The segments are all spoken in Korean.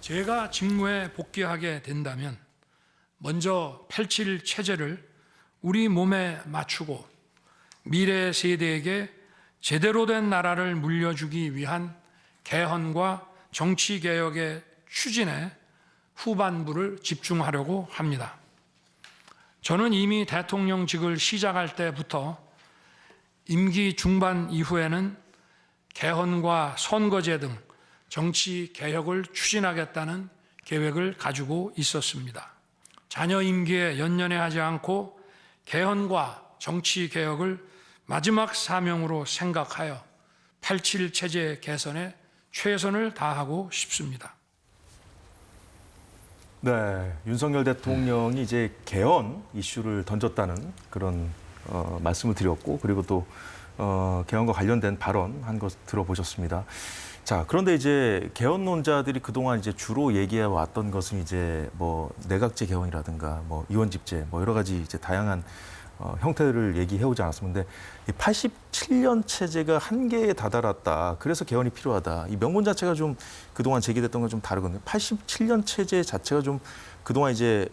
제가 직무에 복귀하게 된다면 먼저 87 체제를 우리 몸에 맞추고 미래 세대에게 제대로 된 나라를 물려주기 위한 개헌과 정치개혁의 추진에 후반부를 집중하려고 합니다. 저는 이미 대통령직을 시작할 때부터 임기 중반 이후에는 개헌과 선거제 등 정치 개혁을 추진하겠다는 계획을 가지고 있었습니다. 자녀 임기에 연연해하지 않고 개헌과 정치 개혁을 마지막 사명으로 생각하여 87 체제 개선에 최선을 다하고 싶습니다. 네, 윤석열 대통령이 이제 개헌 이슈를 던졌다는 그런 말씀을 드렸고, 그리고 또 개헌과 관련된 발언 한 것 들어보셨습니다. 자, 그런데 이제 개헌론자들이 그동안 이제 주로 얘기해 왔던 것은 이제 뭐 내각제 개헌이라든가 뭐 이원집제 뭐 여러 가지 이제 다양한 형태를 얘기해 오지 않았습니다. 근데 이 87년 체제가 한계에 다다랐다. 그래서 개헌이 필요하다. 이 명분 자체가 좀 그동안 제기됐던 건 좀 다르거든요. 87년 체제 자체가 좀 그동안 이제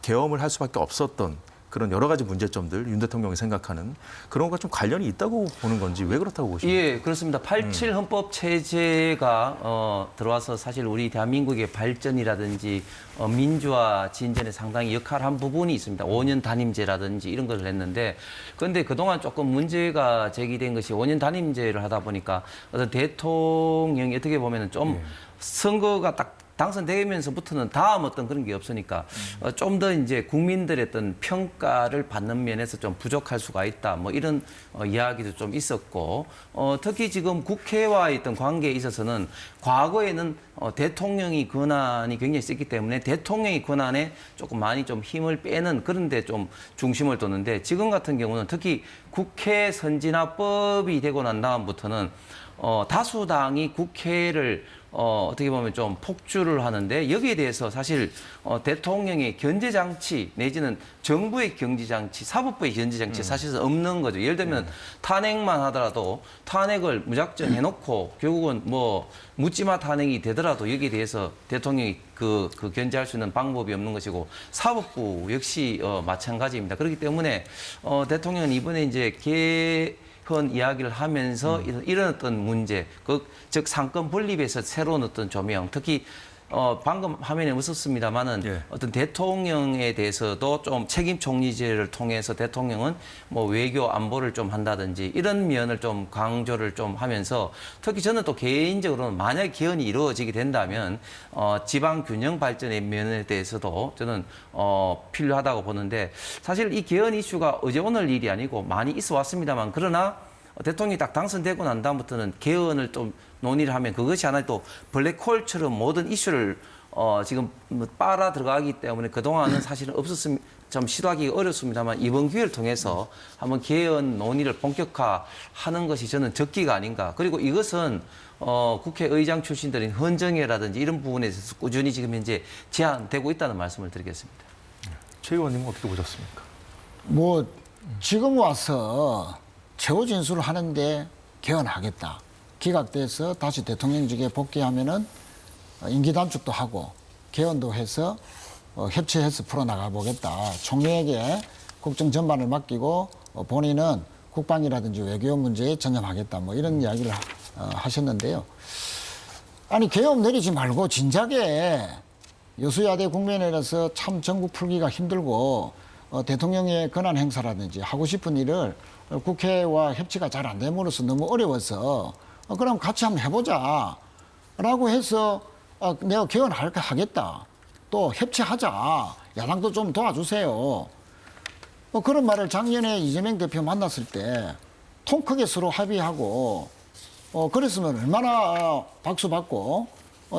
계엄을 할 수밖에 없었던 그런 여러 가지 문제점들, 윤 대통령이 생각하는 그런 것과 좀 관련이 있다고 보는 건지 왜 그렇다고 보십니까? 예, 그렇습니다. 87 헌법 체제가 들어와서 사실 우리 대한민국의 발전이라든지 민주화 진전에 상당히 역할한 부분이 있습니다. 5년 단임제라든지 이런 것을 했는데, 그런데 그동안 조금 문제가 제기된 것이 5년 단임제를 하다 보니까 어떤 대통령이 어떻게 보면은 좀 선거가 딱 당선되면서부터는 다음 어떤 그런 게 없으니까 좀 더 이제 국민들의 어떤 평가를 받는 면에서 좀 부족할 수가 있다. 뭐 이런 이야기도 좀 있었고, 특히 지금 국회와의 어떤 관계에 있어서는 과거에는 대통령이 권한이 굉장히 세기 때문에 대통령의 권한에 조금 많이 좀 힘을 빼는 그런 데 좀 중심을 뒀는데, 지금 같은 경우는 특히 국회 선진화법이 되고 난 다음부터는 다수당이 국회를 어떻게 보면 좀 폭주를 하는데, 여기에 대해서 사실 대통령의 견제장치 내지는 정부의 견제장치, 사법부의 견제장치 사실은 없는 거죠. 예를 들면 탄핵만 하더라도 탄핵을 무작정 해놓고 결국은 뭐 묻지마 탄핵이 되더라도 여기에 대해서 대통령이 그 견제할 수 있는 방법이 없는 것이고, 사법부 역시 마찬가지입니다. 그렇기 때문에 대통령은 이번에 이제 개헌 이야기를 하면서 이런 어떤 문제, 즉 상권 분립에서 새로운 어떤 조명, 특히 방금 화면에 없었습니다만은 예. 어떤 대통령에 대해서도 좀 책임 총리제를 통해서 대통령은 뭐 외교 안보를 좀 한다든지 이런 면을 좀 강조를 좀 하면서, 특히 저는 또 개인적으로는 만약 개헌이 이루어지게 된다면 지방 균형 발전의 면에 대해서도 저는 필요하다고 보는데, 사실 이 개헌 이슈가 어제 오늘 일이 아니고 많이 있어 왔습니다만, 그러나 대통령이 딱 당선되고 난 다음부터는 개헌을 좀 논의를 하면 그것이 하나의 또 블랙홀처럼 모든 이슈를 지금 빨아 들어가기 때문에 그동안은 사실은 없었으면 좀 시도하기 어렵습니다만, 이번 기회를 통해서 한번 개헌 논의를 본격화하는 것이 저는 적기가 아닌가. 그리고 이것은 국회의장 출신들인 헌정회라든지 이런 부분에 대해서 꾸준히 지금 현재 제안되고 있다는 말씀을 드리겠습니다. 최 의원님은 어떻게 보셨습니까? 뭐 지금 와서 최후 진술을 하는데 개헌하겠다. 기각돼서 다시 대통령직에 복귀하면은 임기 단축도 하고 개헌도 해서 협치해서 풀어나가 보겠다. 총리에게 국정 전반을 맡기고 본인은 국방이라든지 외교 문제에 전념하겠다. 뭐 이런 이야기를 하셨는데요. 아니 개헌 내리지 말고 진작에 여수야대 국면이라서 참 전국 풀기가 힘들고 대통령의 권한 행사라든지 하고 싶은 일을 국회와 협치가 잘 안 됨으로써 너무 어려워서 그럼 같이 한번 해보자 라고 해서 내가 개헌하겠다. 또 협치하자. 야당도 좀 도와주세요. 그런 말을 작년에 이재명 대표 만났을 때 통 크게 서로 합의하고 그랬으면 얼마나 박수받고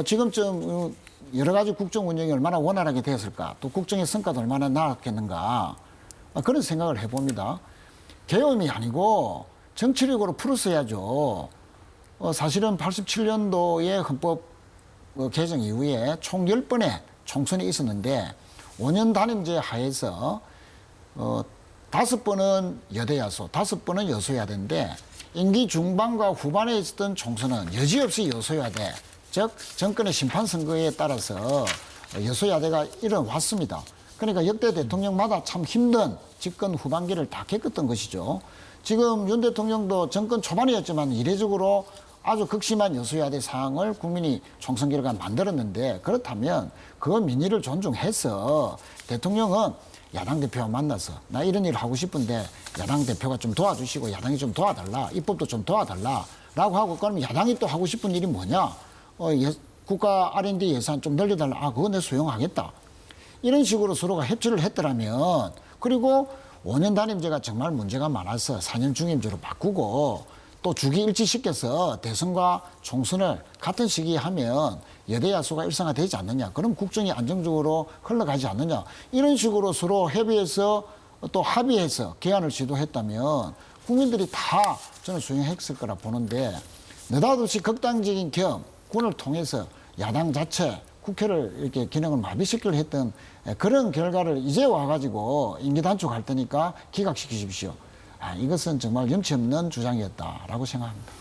지금쯤 여러 가지 국정 운영이 얼마나 원활하게 되었을까. 또 국정의 성과도 얼마나 나았겠는가. 그런 생각을 해봅니다. 개헌이 아니고 정치력으로 풀었어야죠. 사실은 87년도에 헌법 개정 이후에 총 10번의 총선이 있었는데 5년 단임제 하에서 5번은 여대야소, 5번은 여소야대인데 임기 중반과 후반에 있었던 총선은 여지없이 여소야대, 즉 정권의 심판 선거에 따라서 여소야대가 일어왔습니다. 그러니까 역대 대통령마다 참 힘든 집권 후반기를 다 겪었던 것이죠. 지금 윤 대통령도 정권 초반이었지만 이례적으로 아주 극심한 여소야대 상황을 국민이 총선 결과 만들었는데, 그렇다면 그 민의를 존중해서 대통령은 야당 대표와 만나서 나 이런 일을 하고 싶은데 야당 대표가 좀 도와주시고 야당이 좀 도와달라, 입법도 좀 도와달라라고 하고, 그러면 야당이 또 하고 싶은 일이 뭐냐? 국가 R&D 예산 좀 늘려달라. 아, 그거 내 수용하겠다. 이런 식으로 서로가 협치를 했더라면, 그리고 5년 단임제가 정말 문제가 많아서 4년 중임제로 바꾸고 또 주기 일치시켜서 대선과 총선을 같은 시기에 하면 여대 야소가 일상화되지 않느냐. 그럼 국정이 안정적으로 흘러가지 않느냐. 이런 식으로 서로 협의해서 또 합의해서 개헌을 시도했다면 국민들이 다 저는 수용했을 거라 보는데, 느닷없이 극단적인 개헌군을 통해서 야당 자체 국회를 이렇게 기능을 마비시키려 했던 그런 결과를 이제 와가지고 임기 단축할 테니까 기각시키십시오. 이것은 정말 염치 없는 주장이었다라고 생각합니다.